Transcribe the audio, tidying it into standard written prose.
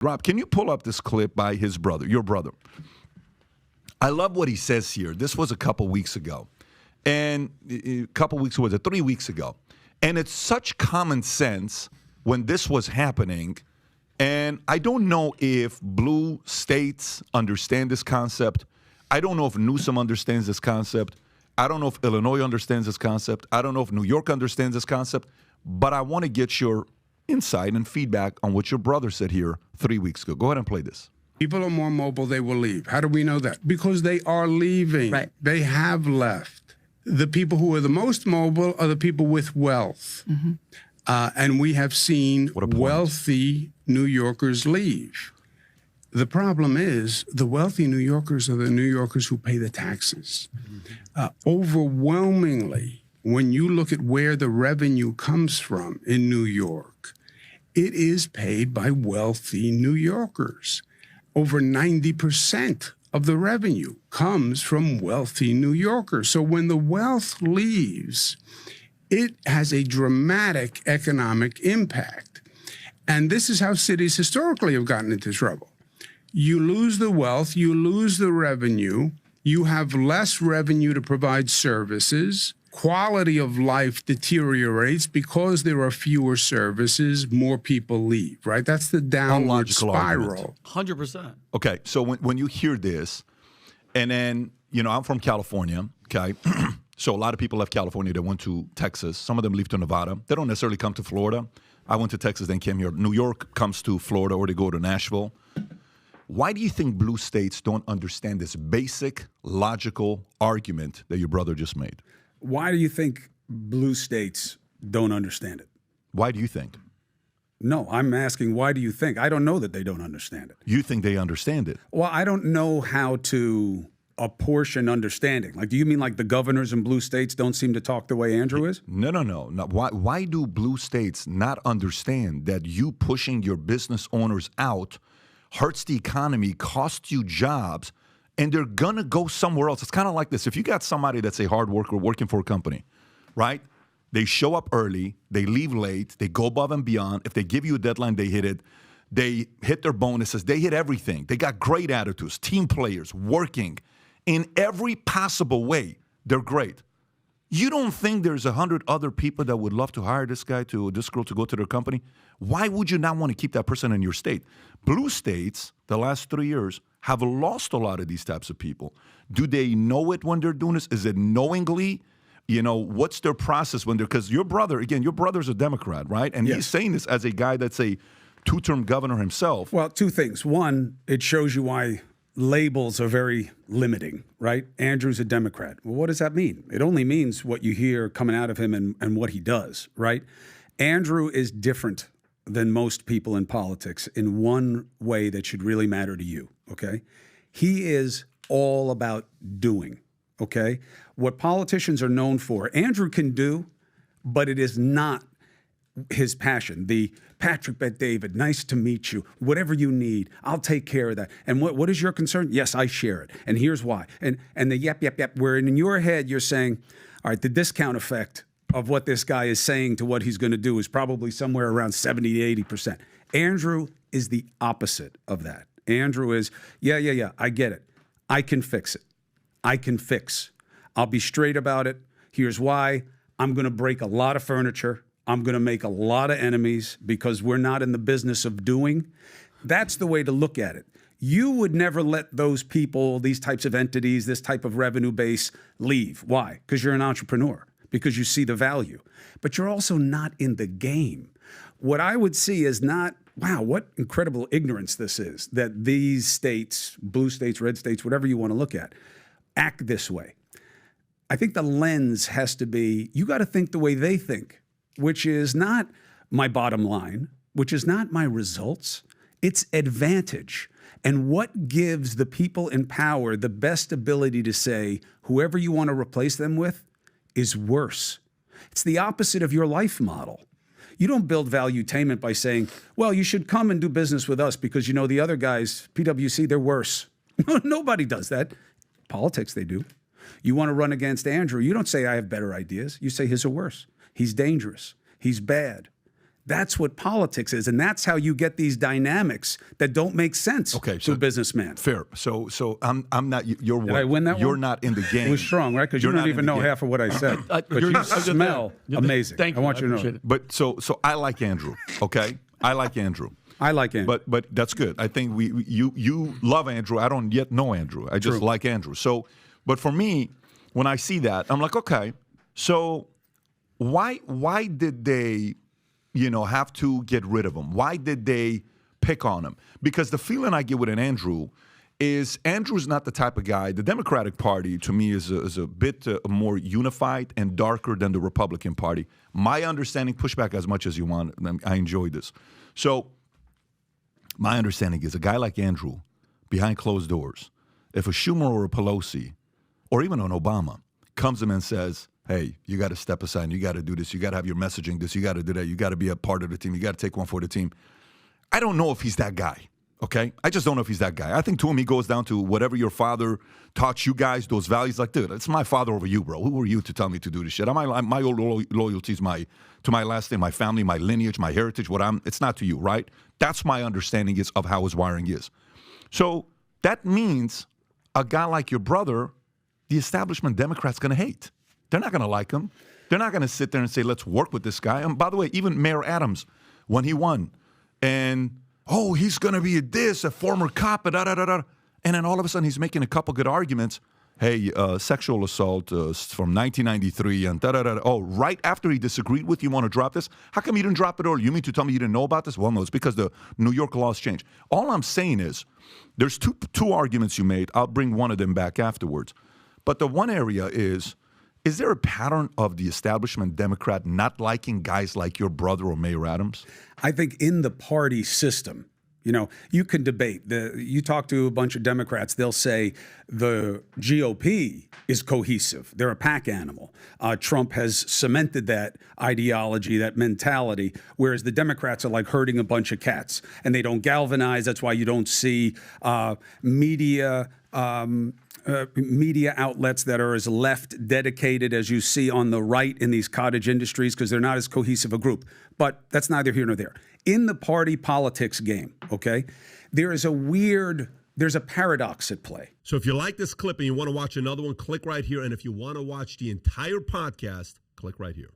Rob, can you pull up this clip by his brother, your brother? I love what he says here. This was a couple weeks ago. And a couple weeks, was it 3 weeks ago? And it's such common sense when this was happening. And I don't know if blue states understand this concept. I don't know if Newsom understands this concept. I don't know if Illinois understands this concept. I don't know if New York understands this concept. But I want to get your insight and feedback on what your brother said here 3 weeks ago. Go ahead and play this. People are more mobile, they will leave. How do we know that? Because they are leaving. Right. They have left. The people who are the most mobile are the people with wealth. Mm-hmm. And we have seen wealthy New Yorkers leave. The problem is the wealthy New Yorkers are the New Yorkers who pay the taxes. Overwhelmingly, when you look at where the revenue comes from in New York, it is paid by wealthy New Yorkers. Over 90% of the revenue comes from wealthy New Yorkers. So when the wealth leaves, it has a dramatic economic impact. And this is how cities historically have gotten into trouble. You lose the wealth, you lose the revenue, you have less revenue to provide services. Quality of life deteriorates because there are fewer services, more people leave, right? That's the downward spiral. 100%. Okay, so when you hear this, and then, I'm from California, okay? So a lot of people left California, they went to Texas. Some of them leave to Nevada. They don't necessarily come to Florida. I went to Texas, then came here. New York comes to Florida, or they go to Nashville. Why do you think blue states don't understand this basic, logical argument that your brother just made? Why do you think blue states don't understand it? Why do you think? No, I'm asking, why do you think? I don't know that they don't understand it. You think they understand it? Well, I don't know how to apportion understanding. Like, do you mean like the governors in blue states don't seem to talk the way Andrew is? No. Why do blue states not understand that you pushing your business owners out hurts the economy, costs you jobs, and they're going to go somewhere else? It's kind of like this. If you got somebody that's a hard worker working for a company, right? They show up early, they leave late, they go above and beyond. If they give you a deadline, they hit it. They hit their bonuses. They hit everything. They got great attitudes, team players, working in every possible way. They're great. You don't think there's 100 other people that would love to hire this guy this girl to go to their company? Why would you not want to keep that person in your state? Blue states, the last 3 years, have lost a lot of these types of people. Do they know it when they're doing this? Is it knowingly? What's their process when because your brother's a Democrat, right? And he's saying this as a guy that's a two-term governor himself. Well, two things. One, it shows you why labels are very limiting, right? Andrew's a Democrat. Well, what does that mean? It only means what you hear coming out of him and what he does, right? Andrew is different than most people in politics in one way that should really matter to you, okay? He is all about doing, okay? What politicians are known for, Andrew can do, but it is not his passion. The Patrick Bet David, nice to meet you. Whatever you need, I'll take care of that. And what is your concern? Yes, I share it. And here's why. And the yep, where in your head you're saying, all right, the discount effect of what this guy is saying to what he's going to do is probably somewhere around 70 to 80%. Andrew is the opposite of that. Andrew is, yeah, I get it. I can fix it. I can fix. I'll be straight about it. Here's why. I'm going to break a lot of furniture. I'm going to make a lot of enemies because we're not in the business of doing. That's the way to look at it. You would never let those people, these types of entities, this type of revenue base leave. Why? Because you're an entrepreneur, because you see the value. But you're also not in the game. What I would see is not, wow, what incredible ignorance this is, that these states, blue states, red states, whatever you want to look at, act this way. I think the lens has to be, you got to think the way they think, which is not my bottom line, which is not my results. It's advantage. And what gives the people in power the best ability to say, whoever you want to replace them with is worse. It's the opposite of your life model. You don't build valuetainment by saying, well, you should come and do business with us because, you know, the other guys, PwC, they're worse. Nobody does that. Politics, they do. You want to run against Andrew, you don't say, I have better ideas. You say his are worse. He's dangerous. He's bad. That's what politics is, and that's how you get these dynamics that don't make sense to a businessman. Fair. So I'm not. You're. Did I win that You're one? not in the game. It was strong, right? Because you don't even know half of what I said. But you smell amazing. Thank you. I want you to know. But so I like Andrew. Okay, I like Andrew. I like Andrew. But that's good. I think you love Andrew. I don't yet know Andrew. I just like Andrew. So, but for me, when I see that, I'm like, okay, so why did they, have to get rid of him? Why did they pick on him? Because the feeling I get with an Andrew is Andrew's not the type of guy. The Democratic Party, to me, is a bit more unified and darker than the Republican Party. My understanding, push back as much as you want. I enjoy this. So my understanding is a guy like Andrew, behind closed doors, if a Schumer or a Pelosi or even an Obama comes to him and says, hey, you got to step aside, you got to do this, you got to have your messaging this, you got to do that, you got to be a part of the team, you got to take one for the team. I don't know if he's that guy, okay? I just don't know if he's that guy. I think to him he goes down to whatever your father taught you guys, those values. Like, dude, it's my father over you, bro. Who are you to tell me to do this shit? My loyalty is to my last name, my family, my lineage, my heritage, it's not to you, right? That's my understanding of how his wiring is. So that means a guy like your brother, the establishment Democrats going to hate. They're not going to like him. They're not going to sit there and say, let's work with this guy. And by the way, even Mayor Adams, when he won, and, he's going to be a former cop, and then all of a sudden he's making a couple good arguments. Hey, sexual assault from 1993, and right after he disagreed with you want to drop this? How come you didn't drop it earlier? You mean to tell me you didn't know about this? Well, no, it's because the New York laws changed. All I'm saying is there's two arguments you made. I'll bring one of them back afterwards. But the one area is there a pattern of the establishment Democrat not liking guys like your brother or Mayor Adams? I think in the party system, you can debate. You talk to a bunch of Democrats, they'll say the GOP is cohesive. They're a pack animal. Trump has cemented that ideology, that mentality, whereas the Democrats are like herding a bunch of cats, and they don't galvanize. That's why you don't see media outlets that are as left dedicated as you see on the right in these cottage industries, because they're not as cohesive a group. But that's neither here nor there. In the party politics game, okay, there's a paradox at play. So if you like this clip and you want to watch another one, click right here. And if you want to watch the entire podcast, click right here.